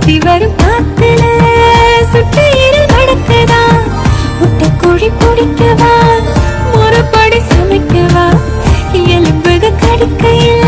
சுத்தி வரும் காத்துல சுட்டையில் நடக்குதா முட்டை கோழி பிடிக்கவா முறைப்படி சமைக்கவா எலும்புக கடிக்கையில்